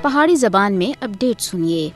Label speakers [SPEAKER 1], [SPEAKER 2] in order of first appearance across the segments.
[SPEAKER 1] پہاڑی زبان میں اپڈیٹ سنیے۔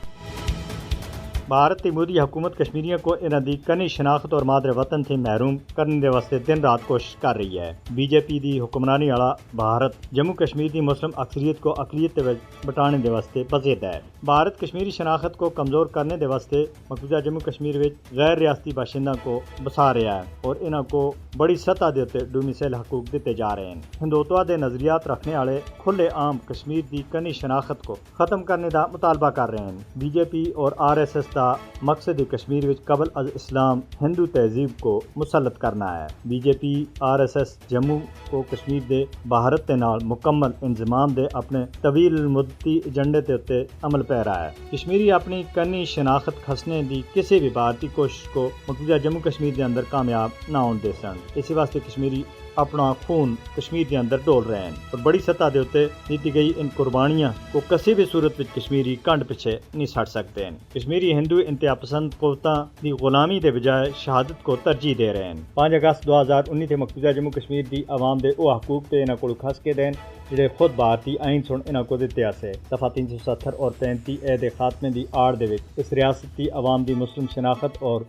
[SPEAKER 2] بھارت تیموری حکومت کشمیریوں کو انہاں دی کنی شناخت اور مادر وطن سے محروم کرنے دے واسطے دن رات کوشش کر رہی ہے۔ بی جے پی دی حکمرانی والا بھارت جموں کشمیر دی مسلم اکثریت کو اقلیت بٹانے دے واسطے بزید ہے۔ بھارت کشمیری شناخت کو کمزور کرنے دے واسطے مقبوضہ جموں کشمیر وچ غیر ریاستی باشندہ کو بسا رہا ہے اور انہاں کو بڑی سطح دے تے ڈومیسائل حقوق دیتے جا رہے ہیں۔ ہندوتوا دے نظریات رکھنے والے کھلے عام کشمیر دی کنی شناخت کو ختم کرنے دا مطالبہ کر رہے ہیں۔ بی جے پی اور آر ایس ایس دا مقصد کشمیر وچ قبل از اسلام ہندو تہذیب کو مسلط کرنا ہے۔ B J P R S S Jammu کو کشمیر دے بھارت دے نال مکمل انضمام دے اپنے طویل المدتی ایجنڈے تے اتے عمل پہ رہا ہے۔ کشمیری اپنی کنی شناخت کھسنے دی کسی بھی بھارتی کوشش کو مقبوضہ جموں کشمیر دے اندر کامیاب نہ ہون دے سن۔ اسی واسطے کشمیری اپنا خون کشمیر کے اندر ڈول رہے ہیں اور بڑی سطح دے اتے دیتی گئی ان قربانیاں کو کسی بھی صورت وچ کشمیری کنڈ پیچھے نہیں سٹ سکتے ہیں۔ کشمیری ہندو انتہا پسند قوتاں دی غلامی دے بجائے شہادت کو ترجیح دے رہے ہیں۔ 5 اگست 2019 تے مقبوضہ جموں کشمیر دی عوام دے او حقوق تے انہاں کول کھس کے دین جڑے خود بھارتی آئین سن انہاں کو دتے آسے۔ دفعہ 370 اور 35 اے دے خاتمے دی آڑ دے وچ اس ریاست دی عوام دی مسلم شناخت اور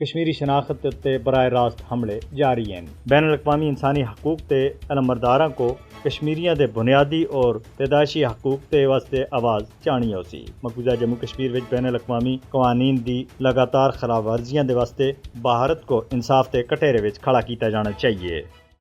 [SPEAKER 2] کشمیری شناخت تے براہ راست حملے جاری ہیں۔ بین الاقوامی انسانی حقوق تے علمبرداراں کو کشمیریاں دے بنیادی اور پیدائشی حقوق تے واسطے آواز چانی ہو سی۔ مقبوضہ جموں کشمیر وچ بین الاقوامی قوانین دی لگاتار خلاف ورزیاں دے واسطے بھارت کو انصاف تے کٹہرے وچ کھڑا کیتا جانا چاہیے۔